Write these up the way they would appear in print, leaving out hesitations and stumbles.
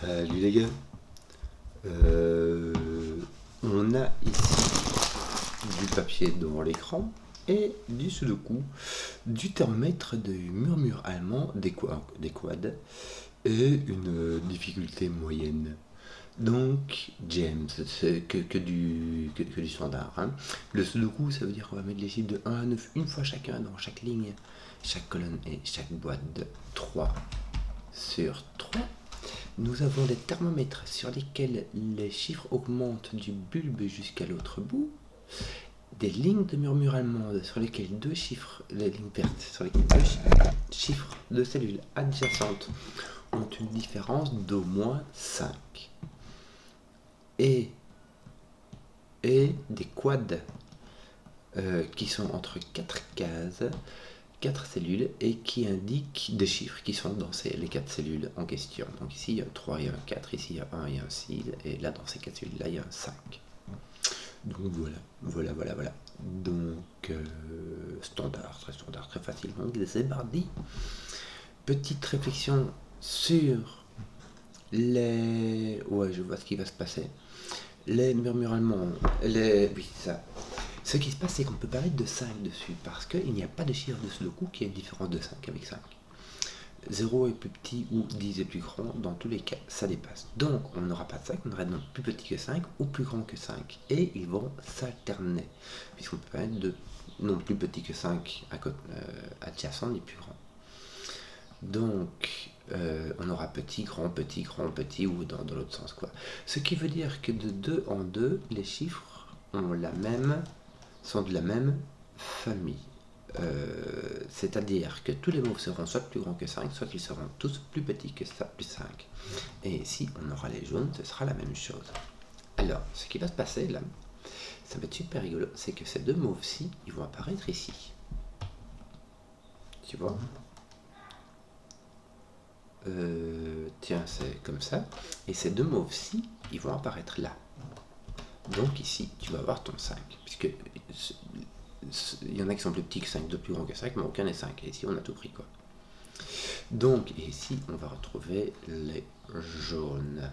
Salut les gars. Euh, on a ici du papier devant l'écran et du sudoku, du thermomètre, du murmure allemand, des quads et une difficulté moyenne. Donc, James, c'est que du standard, hein. Le sudoku, ça veut dire qu'on va mettre les chiffres de 1 à 9 une fois chacun dans chaque ligne, chaque colonne et chaque boîte de 3 sur 3. Nous avons des thermomètres sur lesquels les chiffres augmentent du bulbe jusqu'à l'autre bout. Des lignes de murmure allemande sur lesquelles deux chiffres, les lignes vertes, sur lesquelles deux chiffres de cellules adjacentes ont une différence d'au moins 5. Et des quads qui sont entre 4 cases, 4 cellules et qui indiquent des chiffres qui sont dans les 4 cellules en question. Donc ici il y a un 3 et un 4, ici il y a un et un 6, et là dans ces 4 cellules là il y a un 5. Donc voilà. Donc standard, très facile. Donc c'est parti. Petite réflexion sur les... Ouais, je vois ce qui va se passer. Les murmures allemands, oui, c'est ça. Ce qui se passe, c'est qu'on peut pas mettre de 5 dessus, parce qu'il n'y a pas de chiffre de sudoku qui a une différence de 5 avec 5. 0 est plus petit ou 10 est plus grand, dans tous les cas, ça dépasse. Donc, on n'aura pas de 5, on aura non plus petit que 5 ou plus grand que 5. Et ils vont s'alterner, puisqu'on peut pas mettre de non plus petit que 5 adjacent ni plus grand. Donc, on aura petit, grand, ou dans l'autre sens, quoi. Ce qui veut dire que de 2 en 2, les chiffres sont de la même famille. C'est-à-dire que tous les mots seront soit plus grands que 5, soit qu'ils seront tous plus petits que ça, plus 5. Et si on aura les jaunes, ce sera la même chose. Alors, ce qui va se passer là, ça va être super rigolo, c'est que ces deux mauves-ci, ils vont apparaître ici. Tu vois ? Tiens, c'est comme ça. Et ces deux mauves-ci, ils vont apparaître là. Donc ici, tu vas avoir ton 5. Puisque il y en a qui sont plus petits que 5, 2 plus grands que 5, mais aucun n'est 5. Et ici, on a tout pris, quoi. Donc, et ici, on va retrouver les jaunes.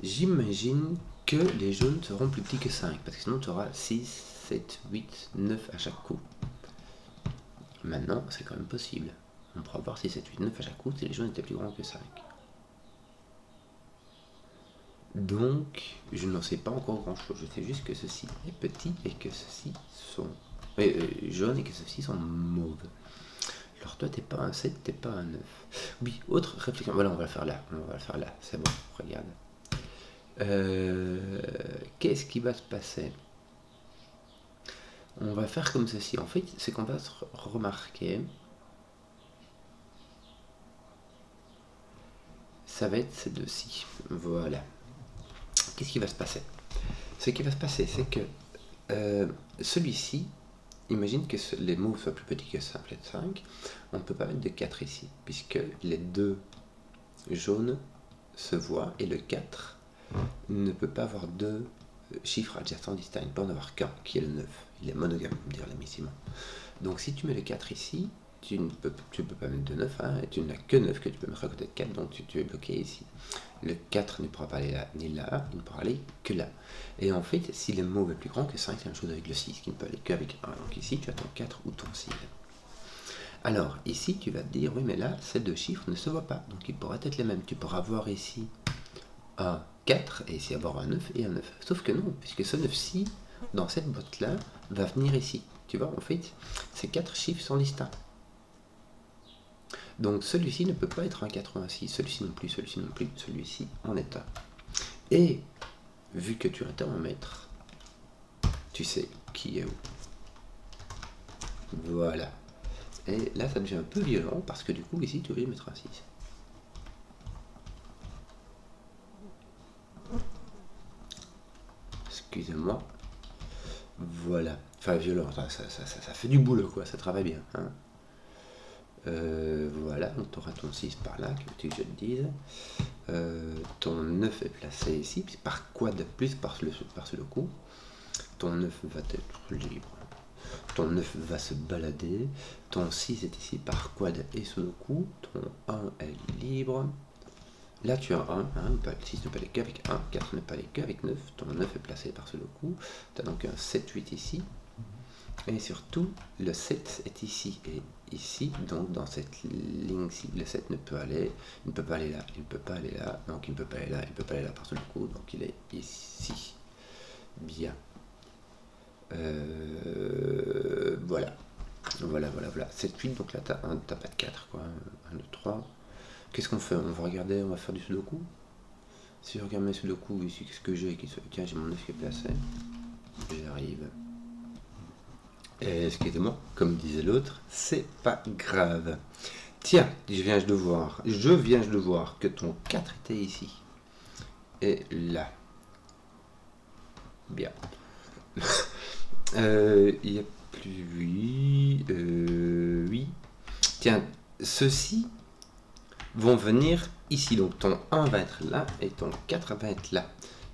J'imagine que les jaunes seront plus petits que 5, parce que sinon, tu auras 6, 7, 8, 9 à chaque coup. Maintenant, c'est quand même possible. On pourra voir 6, 7, 8, 9 à chaque coup si les jaunes étaient plus grands que 5. Donc, je n'en sais pas encore grand chose. Je sais juste que ceci est petit et que ceci sont jaunes et que ceci sont mauves. Alors, toi, t'es pas un 7, t'es pas un 9. Oui, autre réflexion. Voilà, on va le faire là. C'est bon, regarde. Qu'est-ce qui va se passer ? On va faire comme ceci. En fait, c'est qu'on va se remarquer. Ça va être ces deux-ci. Voilà. Qu'est-ce qui va se passer ? Ce qui va se passer, c'est que celui-ci, imagine que les mots soient plus petits que 5, on ne peut pas mettre de 4 ici, puisque les deux jaunes se voient, et le 4 ne peut pas avoir deux chiffres adjacents distincts, il ne peut en avoir qu'un, qui est le 9. Il est monogame, dire l'émissiment. Donc si tu mets le 4 ici, tu ne peux pas mettre de 9, hein, et tu n'as que 9 que tu peux mettre à côté de 4, donc tu es bloqué ici. Le 4 ne pourra pas aller là, ni là, il ne pourra aller que là. Et en fait, si le mot est plus grand que 5, c'est la même chose avec le 6, qui ne peut aller qu'avec 1. Donc ici, tu as ton 4 ou ton 6. Alors, ici, tu vas te dire, oui, mais là, ces deux chiffres ne se voient pas, donc ils pourraient être les mêmes. Tu pourras avoir ici un 4, et ici avoir un 9 et un 9. Sauf que non, puisque ce 9-ci, dans cette boîte-là, va venir ici. Tu vois, en fait, ces 4 chiffres sont distincts. Donc celui-ci ne peut pas être un 4 ou un 6, celui-ci non plus, celui-ci en est un. Et, vu que tu as un thermomètre, tu sais qui est où. Voilà. Et là, ça devient un peu violent, parce que du coup, ici, tu es obligé de mettre un 6. Excusez-moi. Voilà. Enfin, violent, ça fait du boulot, quoi, ça travaille bien, hein. Voilà, donc tu auras ton 6 par là, que je te dise. Ton 9 est placé ici, par quad plus par le coup. Ton 9 va être libre. Ton 9 va se balader. Ton 6 est ici par quad et sous le coup. Ton 1 est libre. Là, tu as 1, 6 ne peut aller qu'avec 1, 4 ne peut aller qu'avec 9. Ton 9 est placé par ce coup. Tu as donc un 7, 8 ici. Et surtout, le 7 est ici et ici. Donc, dans cette ligne-ci, le 7 ne peut aller. Il ne peut pas aller là. Il ne peut pas aller là. Donc, il ne peut pas aller là. Il ne peut pas aller là par ce coup. Donc, il est ici. Bien. Voilà. Voilà. 7, 8. Donc là, tu n'as pas de 4, quoi. 1, 2, 3. Qu'est-ce qu'on fait? On va regarder, on va faire du sudoku. Si je regarde mes sudoku ici, qu'est-ce que j'ai? Tiens, j'ai mon 9 qui est placé. J'arrive. Et excusez-moi, comme disait l'autre, c'est pas grave. Tiens, je viens de voir que ton 4 était ici. Et là. Bien. Il n'y a plus 8. Oui. Tiens, ceci vont venir ici. Donc ton 1 va être là et ton 4 va être là.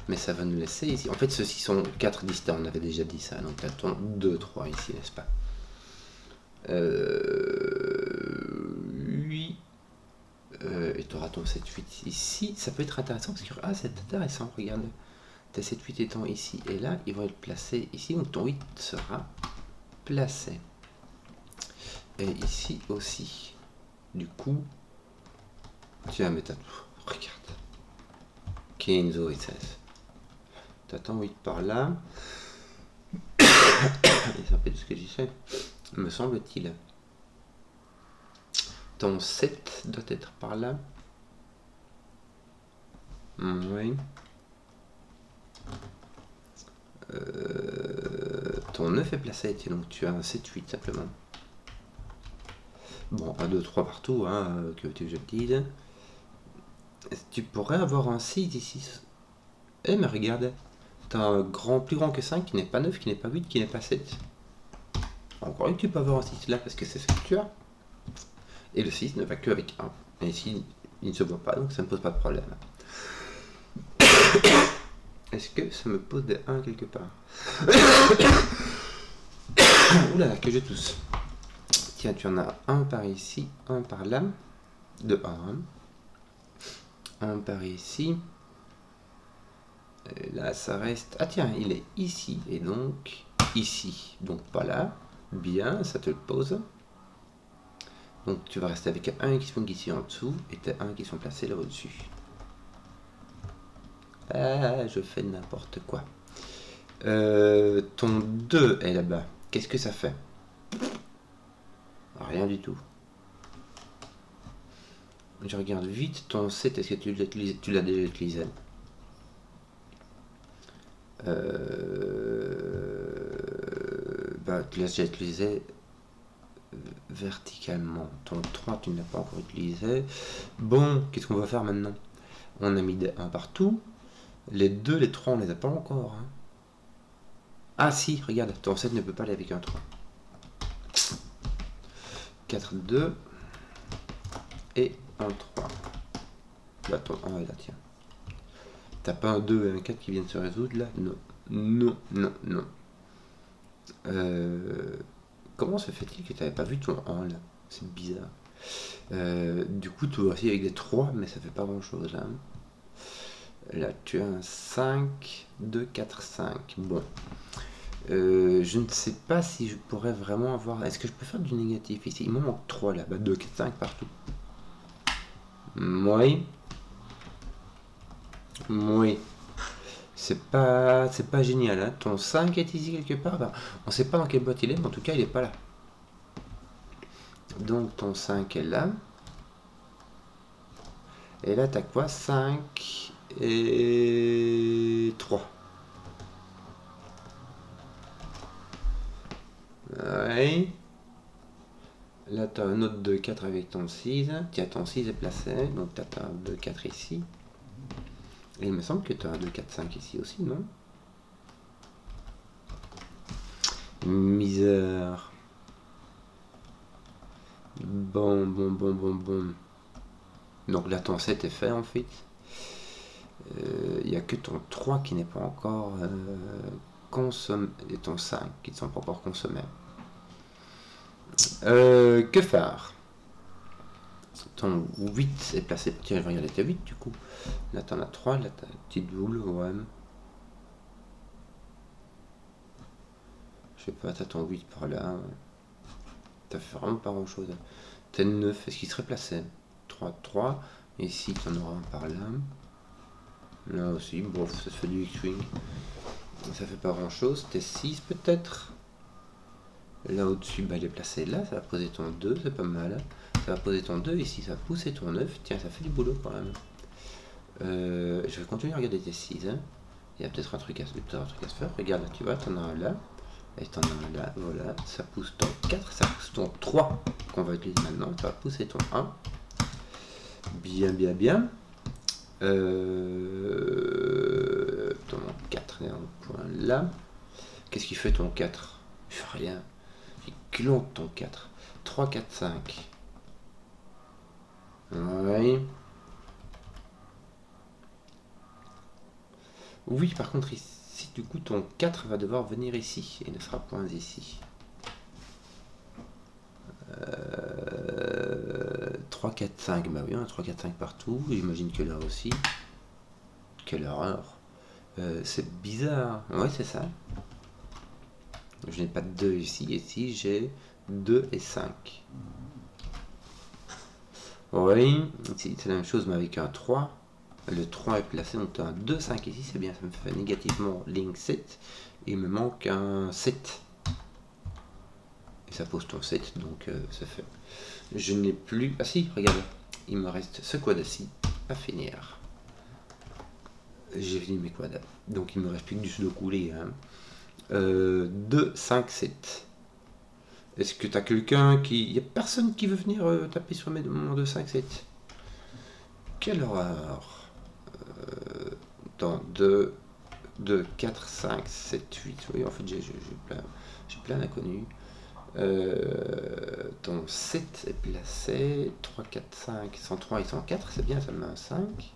Mais ça va nous laisser ici. En fait, ceux-ci sont 4 distants. On avait déjà dit ça. Donc tu as ton 2, 3 ici, n'est-ce pas? Oui. Et tu auras ton 7, 8 ici. Ça peut être intéressant parce que... Ah, c'est intéressant. Regarde. Tes 7, 8 étant ici et là, ils vont être placés ici. Donc ton 8 sera placé. Et ici aussi. Du coup... Tiens, mais t'as... Regarde. 15 et 16. T'attends 8 par là. Et ça fait tout ce que j'y sais. Me semble-t-il. Ton 7 doit être par là. Oui. Ton 9 est placé, donc tu as un 7, 8 simplement. Bon, 1, 2, 3 partout, hein, que tu je te dise. Tu pourrais avoir un 6 ici. Eh, mais regarde, tu as un plus grand que 5 qui n'est pas 9, qui n'est pas 8, qui n'est pas 7. Encore une, tu peux avoir un 6 là parce que c'est ce que tu as. Et le 6 ne va que avec 1. Et ici, il ne se voit pas, donc ça ne pose pas de problème. Est-ce que ça me pose des 1 quelque part? Oula, que je tousse. Tiens, tu en as un par ici, un par là. De 1. Un par ici. Et là, ça reste... Ah tiens, il est ici. Et donc, ici. Donc, pas là. Bien, ça te le pose. Donc, tu vas rester avec un qui sont ici en dessous. Et t'as un qui sont placés là au-dessus. Ah, je fais n'importe quoi. Ton 2 est là-bas. Qu'est-ce que ça fait? Rien du tout. Je regarde vite ton 7. Est-ce que tu l'as déjà utilisé? Tu l'as déjà utilisé verticalement. Ton 3, tu ne l'as pas encore utilisé. Bon, qu'est-ce qu'on va faire maintenant? On a mis des 1 partout. Les 2, les 3, on les a pas encore. Hein. Ah si, regarde, ton 7 ne peut pas aller avec un 3. 4, 2 et un 3. Là, ton 1 est là, tiens. T'as pas un 2 et un 4 qui viennent se résoudre là? Non. Non. Comment se fait-il que tu n'avais pas vu ton 1 là? C'est bizarre. Du coup, tu vas aussi avec des 3, mais ça fait pas grand chose là. Là, tu as un 5, 2, 4, 5. Bon. Je ne sais pas si je pourrais vraiment avoir... Est-ce que je peux faire du négatif ici? Il me manque 3 là. 2, 4, 5 partout. Oui. C'est pas génial. Hein. Ton 5 est ici quelque part. On ne sait pas dans quelle boîte il est, mais en tout cas, il n'est pas là. Donc, ton 5 est là. Et là, tu as quoi? 5 et 3. Ouais. Là, tu as un autre 2, 4 avec ton 6. Tiens, ton 6 est placé. Donc, tu as un 2, 4 ici. Et il me semble que tu as un 2, 4, 5 ici aussi, non? Misère. Bon. Donc là, ton 7 est fait, en fait. Il n'y a que ton 3 qui n'est pas encore consommé. Et ton 5 qui ne sont pas encore consommés. Que faire? Ton 8 est placé. Tiens, je vais regarder tes 8 du coup. Là, t'en as 3. Là, t'as une petite boule. Ouais. Je sais pas, t'as ton 8 par là. T'as fait vraiment pas grand chose. T'as 9. Est-ce qu'il serait placé? 3, 3. Et ici, t'en auras un par là. Là aussi, bon, ça fait du X-Wing. Ça fait pas grand chose. T'es 6 peut-être. Là au-dessus, bah, il est placé là. Ça va poser ton 2, c'est pas mal. Ça va poser ton 2. Ici, ça va pousser ton 9. Tiens, ça fait du boulot quand même. Je vais continuer à regarder tes 6. Hein. Il y a peut-être un truc à se faire. Regarde, là, tu vois, t'en as un là. Et t'en as un là. Voilà. Ça pousse ton 4. Ça pousse ton 3 qu'on va utiliser maintenant. Ça va pousser ton 1. Bien, bien, bien. Ton 4 est en point là. Qu'est-ce qu'il fait ton 4? Il fait rien. Il clonte ton 4. 3, 4, 5. Oui. Oui, par contre, ici, du coup, ton 4 va devoir venir ici. Et ne sera point ici. 3, 4, 5. Bah oui, on a 3, 4, 5 partout. J'imagine que là aussi. Quelle horreur. C'est bizarre. Oui, c'est ça. Je n'ai pas de 2 ici. Ici, j'ai 2 et 5. Oui, c'est la même chose, mais avec un 3. Le 3 est placé, donc tu as un 2, 5 ici, c'est bien, ça me fait négativement link 7. Il me manque un 7. Et ça pose ton 7, donc ça fait. Je n'ai plus. Ah si, regarde, il me reste ce quad-ci à finir. J'ai fini mes quads. Donc il me reste plus que du pseudo-coulé. Hein. 2, 5, 7. Est-ce que tu as quelqu'un qui. Il n'y a personne qui veut venir taper sur mon 2, 5, 7. Quelle horreur. Dans 2, 4, 5, 7, 8. Oui, en fait, j'ai plein d'inconnus. Ton 7 est placé. 3, 4, 5, 103 et 104. C'est bien, ça me met un 5.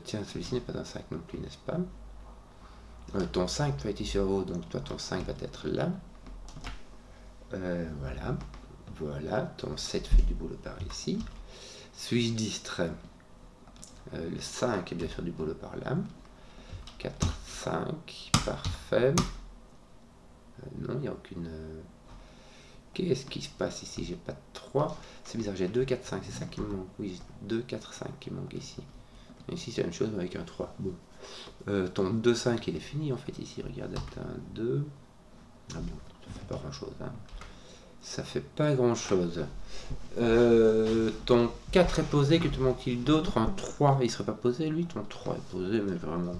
Tiens, celui-ci n'est pas un 5 non plus, n'est-ce pas? Ton 5 va être ici en haut, donc toi, ton 5 va être là. Voilà. Voilà, ton 7 fait du boulot par ici. Suis-je distrait? Le 5 est bien sûr du boulot par là. 4, 5, parfait. Non, il n'y a aucune... Qu'est-ce qui se passe ici? J'ai pas de 3. C'est bizarre, j'ai 2, 4, 5, c'est ça qui me manque. Oui, 2, 4, 5 qui me manque ici. Ici, c'est la même chose avec un 3. Bon. Ton 2, 5, il est fini en fait ici. Regarde, t'as un 2. Ah bon, ça fait pas grand chose. Hein. Ça fait pas grand chose. Ton 4 est posé, que te manque-t-il d'autre? Un 3, il serait pas posé lui? Ton 3 est posé, mais vraiment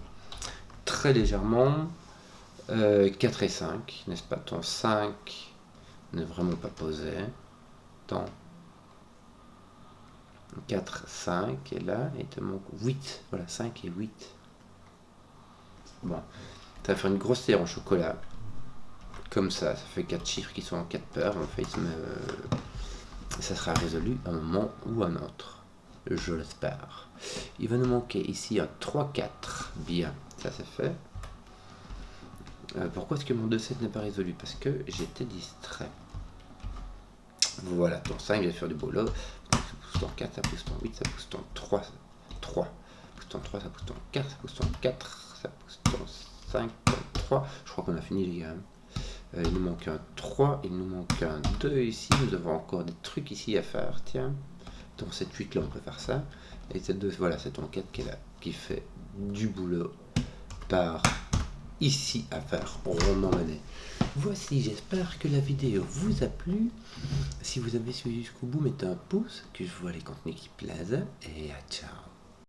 très légèrement. 4 et 5, n'est-ce pas? Ton 5 n'est vraiment pas posé. Ton 4, 5 est là, et il te manque 8. Voilà, 5 et 8. Bon, ça va faire une grosse terre en chocolat. Comme ça fait 4 chiffres qui sont en 4 paires. En fait, ça sera résolu à un moment ou à un autre. Je l'espère. Il va nous manquer ici un 3, 4. Bien, ça c'est fait. Pourquoi est-ce que mon 2-7 n'est pas résolu? Parce que j'étais distrait. Voilà, ton 5 vient faire du boulot. Ça pousse ton 4, ça pousse ton 8, ça pousse ton 3. 3. Ça pousse ton 3, ça pousse ton 4, ça pousse ton 4, ça pousse ton 5, ton 3. Je crois qu'on a fini les gars. Il nous manque un 3, il nous manque un 2 ici. Nous avons encore des trucs ici à faire. Tiens, ton 7, 8 là, on peut faire ça. Et cette 2, voilà, c'est ton 4 qui est là, qui fait du boulot par ici à faire rondement mené. Voici, j'espère que la vidéo vous a plu. Si vous avez suivi jusqu'au bout, mettez un pouce, que je vois les contenus qui plaisent. Et à ciao.